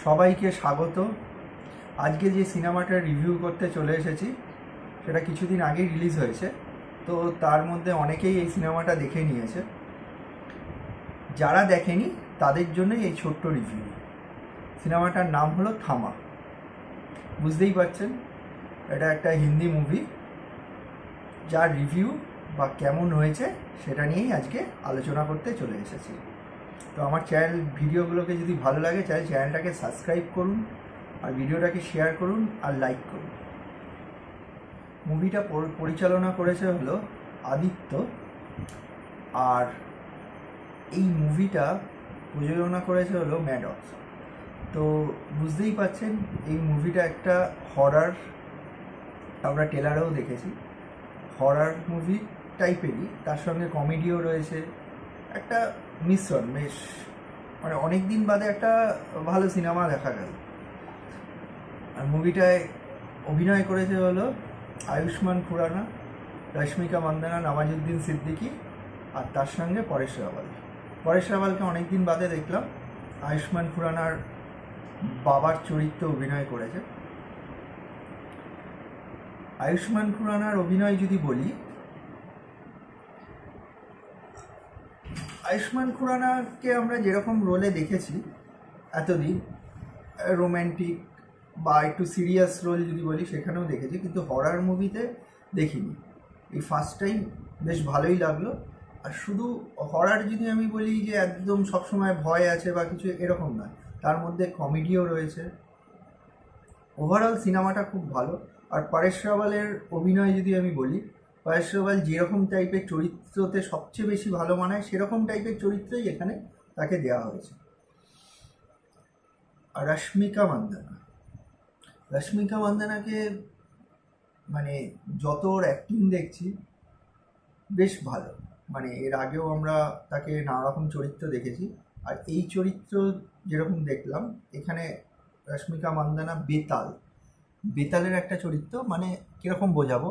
সবাইকে স্বাগত। আজকে যে সিনেমাটা রিভিউ করতে চলে এসেছি সেটা কিছুদিন আগেই রিলিজ হয়েছে, তো তার মধ্যে অনেকেই এই সিনেমাটা দেখে নিয়েছে। যারা দেখেনি তাদের জন্যই এই ছোট্ট রিভিউ। সিনেমাটার নাম হলো থামা। বুঝতেই পারছেন এটা একটা হিন্দি মুভি, যার রিভিউ বা কেমন হয়েছে সেটা নিয়েই আজকে আলোচনা করতে চলে এসেছি। তো আমার ভিডিওগুলোকে যদি ভালো লাগে চ্যানেলটাকে সাবস্ক্রাইব করুন, আর ভিডিওটাকে শেয়ার করুন আর লাইক করুন। মুভিটা পরিচালনা করেছে হলো আদিত্য, আর এই মুভিটা প্রযোজনা করেছে হলো ম্যাডক্স। তো বুঝতেই পাচ্ছেন এই মুভিটা একটা হরার, আমরা ট্রেলারেও দেখেছি হরার মুভি টাইপেরই, তার সঙ্গে কমেডিও রয়েছে, একটা মিশ্রণ। বেশ মানে অনেক দিন বাদে একটা ভালো সিনেমা দেখা গেল। আর মুভিটায় অভিনয় করেছে হলো আয়ুষ্মান খুরানা, রশ্মিকা মান্দানা, নওয়াজুদ্দিন সিদ্দিকী, আর তার সঙ্গে পরেশ রাওয়াল। পরেশ রাওয়ালকে অনেক দিন বাদে দেখলাম আয়ুষ্মান খুরানার বাবার চরিত্রে অভিনয় করেছে। আয়ুষ্মান খুরানার অভিনয় যদি বলি, আয়ুষ্মান খুরানাকে আমরা যেরকম রোলে দেখেছি এতদিন, রোম্যান্টিক বা একটু সিরিয়াস রোল যদি বলি সেখানেও দেখেছি, কিন্তু হরার মুভিতে দেখিনি। এই ফার্স্ট টাইম বেশ ভালোই লাগলো। আর শুধু হরার যদি আমি বলি যে একদম সবসময় ভয় আছে বা কিছু, এরকম নয়, তার মধ্যে কমেডিও রয়েছে। ওভারঅল সিনেমাটা খুব ভালো। আর পরেশ রাওয়ালের অভিনয় যদি আমি বলি, পরেশ রাওয়াল যেরকম টাইপের চরিত্রতে সবচেয়ে বেশি ভালো মানায় সেরকম টাইপের চরিত্রই এখানে তাকে দেওয়া হয়েছে। আর রশ্মিকা মান্দানাকে মানে যত ওর অ্যাক্টিং দেখছি বেশ ভালো। মানে এর আগেও আমরা তাকে নানা রকম চরিত্র দেখেছি, আর এই চরিত্র যেরকম দেখলাম এখানে রশ্মিকা মান্দানা বেতালের একটা চরিত্র, মানে কীরকম বোঝাবো,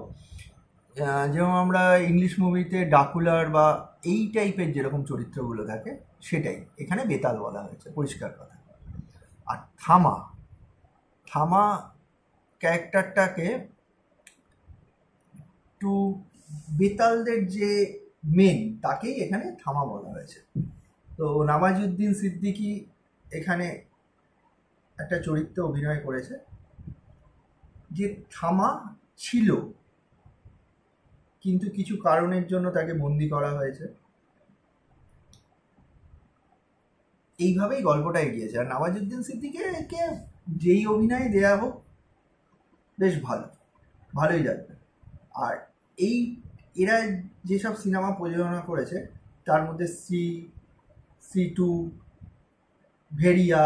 যেমন আমরা ইংলিশ মুভিতে ডাকুলার বা এই টাইপের যেরকম চরিত্রগুলো থাকে সেটাই এখানে বেতাল বলা হয়েছে, পরিষ্কার কথা। আর থামা ক্যারেক্টারটাকে একটু বেতালদের যে মেন, তাকেই এখানে থামা বলা হয়েছে। তো নওয়াজুদ্দিন সিদ্দিকী এখানে একটা চরিত্রে অভিনয় করেছে, যে থামা ছিল কিন্তু কিছু কারণের জন্য তাকে বন্দি করা হয়েছে। এইভাবেই গল্পটা এগিয়েছে। আর নওয়াজুদ্দিন সিদ্দিকীকে যেই অভিনয় দেয়া হোক বেশ ভালোই লাগবে। আর এরা যেসব সিনেমা প্রযোজনা করেছে তার মধ্যে C2, ভেরিয়া,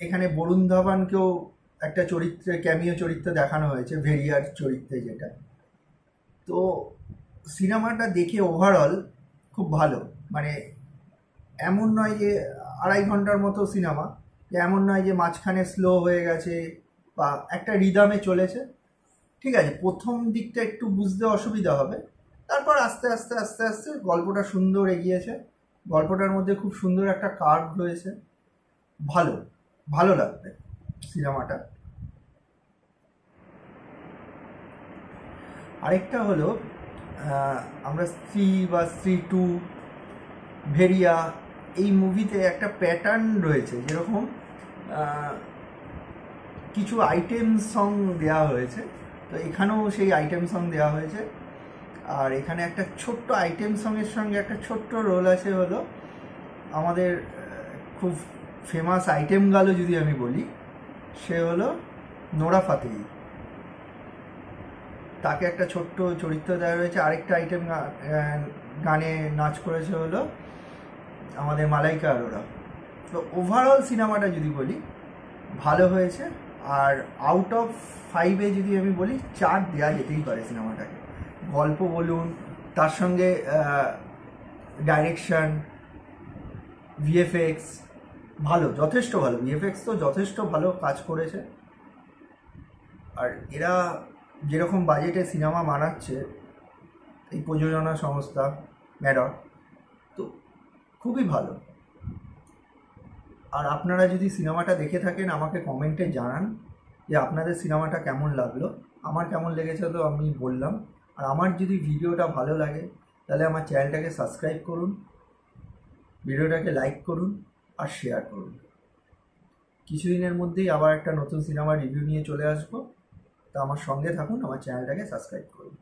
এখানে বরুণ ধাবানকেও একটা ক্যামিও চরিত্রে দেখানো হয়েছে, ভেরিয়ার চরিত্রে যেটা। তো সিনেমাটা দেখে ওভারঅল খুব ভালো। মানে এমন নয় যে 2.5 ঘন্টার মতো সিনেমা, এমন নয় যে মাঝখানে স্লো হয়ে গেছে বা একটা রিদমে চলেছে। ঠিক আছে, প্রথম দিকটা একটু বুঝতে অসুবিধা হবে, তারপর আস্তে আস্তে আস্তে আস্তে গল্পটা সুন্দর এগিয়েছে। গল্পটার মধ্যে খুব সুন্দর একটা কার্ভ রয়েছে, ভালো লাগবে সিনেমাটা। আরেকটা হলো আমরা C2, ভেরিয়া, এই মুভিতে একটা প্যাটার্ন রয়েছে, যেরকম কিছু আইটেম সং দেওয়া হয়েছে, তো এখানেও সেই আইটেম সং দেওয়া হয়েছে। আর এখানে একটা ছোট্ট আইটেম সঙের সঙ্গে একটা ছোট্ট রোল আছে হলো আমাদের খুব ফেমাস আইটেম গার্ল যদি আমি বলি, সে হলো নোরা ফাতেহি। তাকে একটা ছোট্ট চরিত্র দেওয়া রয়েছে। আরেকটা আইটেম গানে নাচ করেছে হলো আমাদের মালাইকা আরোরা। তো ওভারঅল সিনেমাটা যদি বলি ভালো হয়েছে। আর আউট অফ 5 যদি আমি বলি 4 দেওয়া যেতেই পারে সিনেমাটাকে। গল্প বলুন, তার সঙ্গে ডাইরেকশন, VFX যথেষ্ট ভালো। VFX তো যথেষ্ট ভালো কাজ করেছে। আর এরা যেরকম বাজেটে সিনেমা বানাচ্ছে, এই প্রযোজনা সংস্থা ম্যাডক্স, তো খুবই ভালো। আর আপনারা যদি সিনেমাটা দেখে থাকেন আমাকে কমেন্টে জানান যে আপনাদের সিনেমাটা কেমন লাগলো। আমার কেমন লেগেছে তো আমি বললাম। আর আমার যদি ভিডিওটা ভালো লাগে তাহলে আমার চ্যানেলটাকে সাবস্ক্রাইব করুন, ভিডিওটাকে লাইক করুন আর শেয়ার করুন। কিছুদিনের মধ্যেই আবার একটা নতুন সিনেমা রিভিউ নিয়ে চলে আসবো। তা আমার সঙ্গে থাকুন, আমার চ্যানেলটাকে সাবস্ক্রাইব করুন।